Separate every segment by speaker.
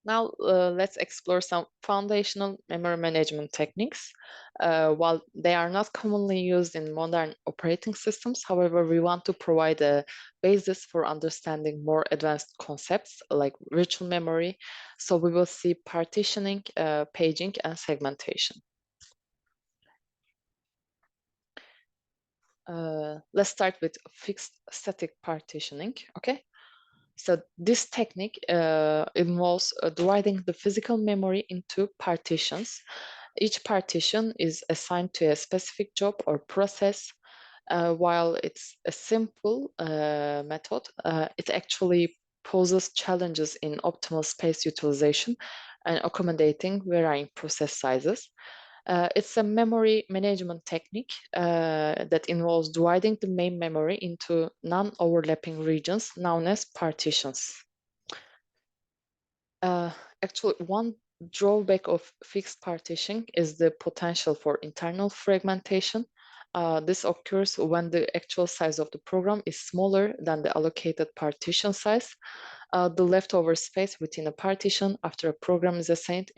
Speaker 1: Now, let's explore some foundational memory management techniques. While they are not commonly used in modern operating systems, however, we want to provide a basis for understanding more advanced concepts like virtual memory. So we will see partitioning, paging, and segmentation. Let's start with fixed static partitioning, okay? So this technique involves dividing the physical memory into partitions. Each partition is assigned to a specific job or process. While it's a simple method, it actually poses challenges in optimal space utilization and accommodating varying process sizes. It's a memory management technique that involves dividing the main memory into non-overlapping regions known as partitions. Uh, Actually, one drawback of fixed partitioning is the potential for internal fragmentation. This occurs when the actual size of the program is smaller than the allocated partition size. The leftover space within a partition after a program is assigned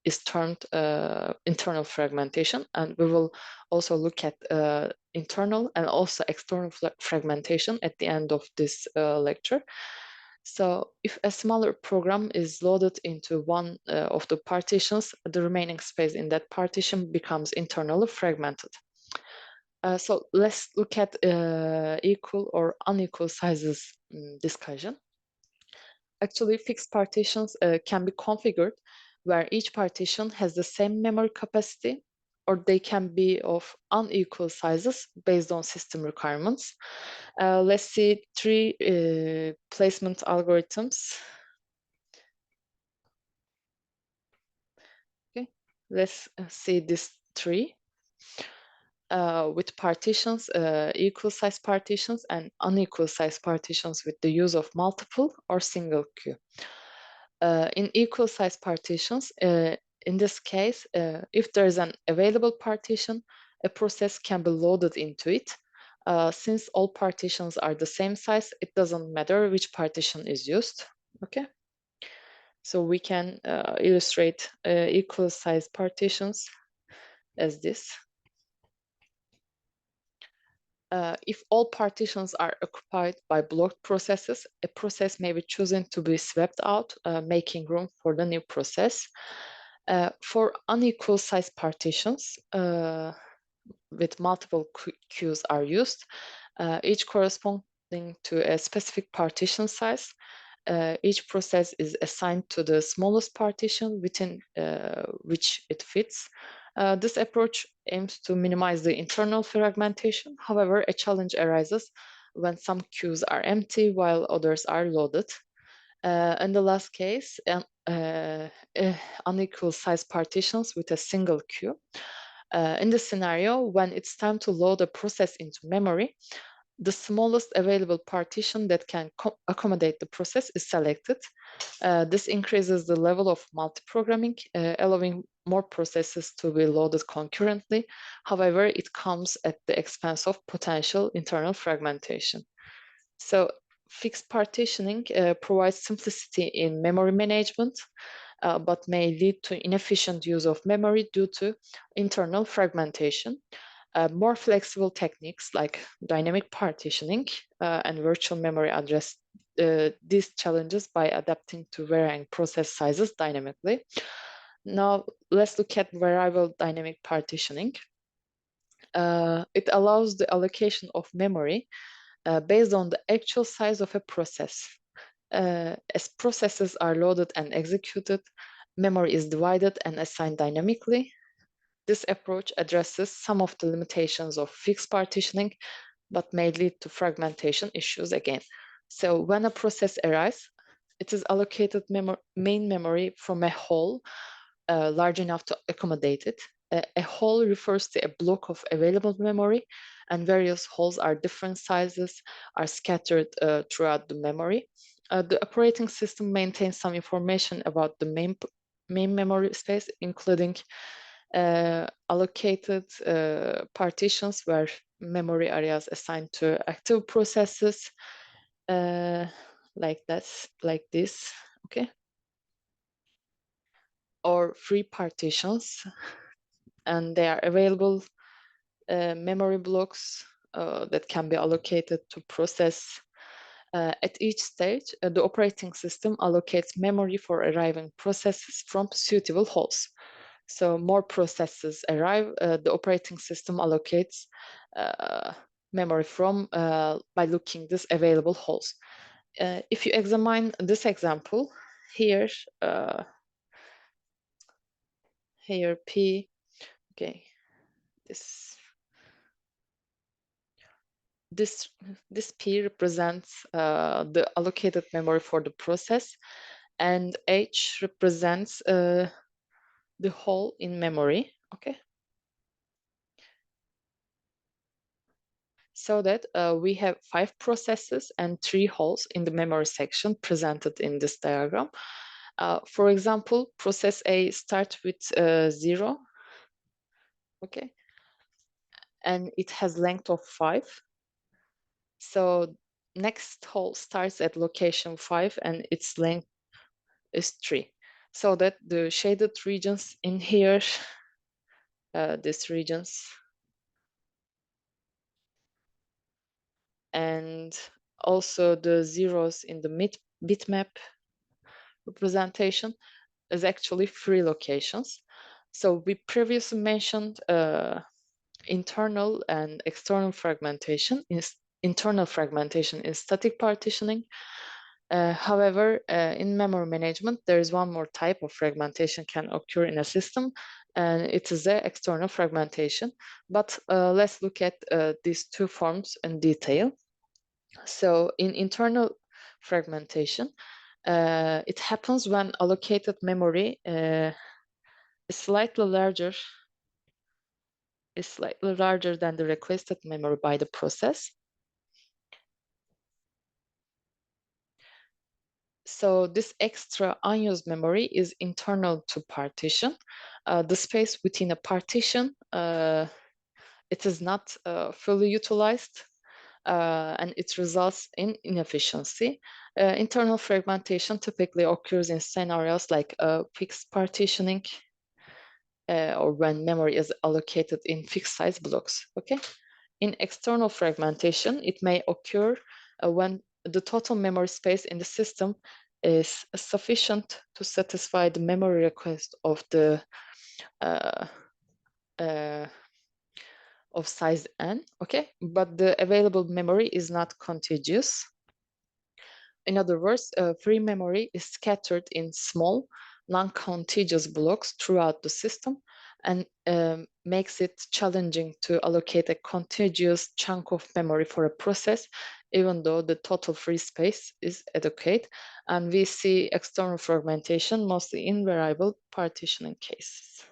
Speaker 1: is termed internal fragmentation, and we will also look at internal and also external fragmentation at the end of this lecture. So if a smaller program is loaded into one of the partitions, the remaining space in that partition becomes internally fragmented. So let's look at equal or unequal sizes discussion. Actually, fixed partitions can be configured where each partition has the same memory capacity, or they can be of unequal sizes based on system requirements. Let's see three placement algorithms. Okay, let's see this three with partitions, equal size partitions and unequal size partitions with the use of multiple or single queue. In equal size partitions, in this case, if there is an available partition, a process can be loaded into it. Since all partitions are the same size, it doesn't matter which partition is used. Okay, so we can illustrate equal size partitions as this. If all partitions are occupied by blocked processes, a process may be chosen to be swept out, making room for the new process. For unequal size partitions, with multiple queues are used, each corresponding to a specific partition size. Each process is assigned to the smallest partition within which it fits. This approach aims to minimize the internal fragmentation. However, a challenge arises when some queues are empty while others are loaded. In the last case, unequal size partitions with a single queue. In this scenario, when it's time to load a process into memory, the smallest available partition that can accommodate the process is selected. This increases the level of multiprogramming, allowing more processes to be loaded concurrently. However, it comes at the expense of potential internal fragmentation. So fixed partitioning provides simplicity in memory management, but may lead to inefficient use of memory due to internal fragmentation. More flexible techniques like dynamic partitioning and virtual memory address these challenges by adapting to varying process sizes dynamically. Now, let's look at variable dynamic partitioning. It allows the allocation of memory based on the actual size of a process. As processes are loaded and executed, memory is divided and assigned dynamically. This approach addresses some of the limitations of fixed partitioning, but may lead to fragmentation issues again. So when a process arrives, it is allocated main memory from a whole large enough to accommodate it. A whole refers to a block of available memory, and various holes are different sizes, are scattered throughout the memory. The operating system maintains some information about the main memory space, including allocated partitions where memory areas assigned to active processes, like this, okay? or free partitions, and they are available memory blocks that can be allocated to process. At each stage, the operating system allocates memory for arriving processes from suitable holes. So more processes arrive, the operating system allocates memory from by looking this available holes. If you examine this example here, here P, okay, this this this P represents the allocated memory for the process, and H represents the hole in memory. Okay, so that we have 5 processes and 3 holes in the memory section presented in this diagram. For example, process A starts with 0, okay, and it has length of 5. So next hole starts at location 5 and its length is 3. So that the shaded regions in here, these regions, and also the zeros in the bitmap representation is actually 3 locations. So we previously mentioned internal and external fragmentation. Internal fragmentation is static partitioning. However, in memory management, there is one more type of fragmentation can occur in a system, and it is the external fragmentation. But let's look at these 2 forms in detail. So in internal fragmentation, it happens when allocated memory is slightly larger than the requested memory by the process. So this extra unused memory is internal to partition. The space within a partition, it is not fully utilized, and it results in inefficiency. Internal fragmentation typically occurs in scenarios like fixed partitioning, or when memory is allocated in fixed size blocks. Okay. In external fragmentation, it may occur when the total memory space in the system is sufficient to satisfy the memory request of the uh, uh, of size n. Okay, but the available memory is not contiguous. In other words, free memory is scattered in small, non-contiguous blocks throughout the system, and makes it challenging to allocate a contiguous chunk of memory for a process, even though the total free space is adequate. And we see external fragmentation mostly in variable partitioning cases.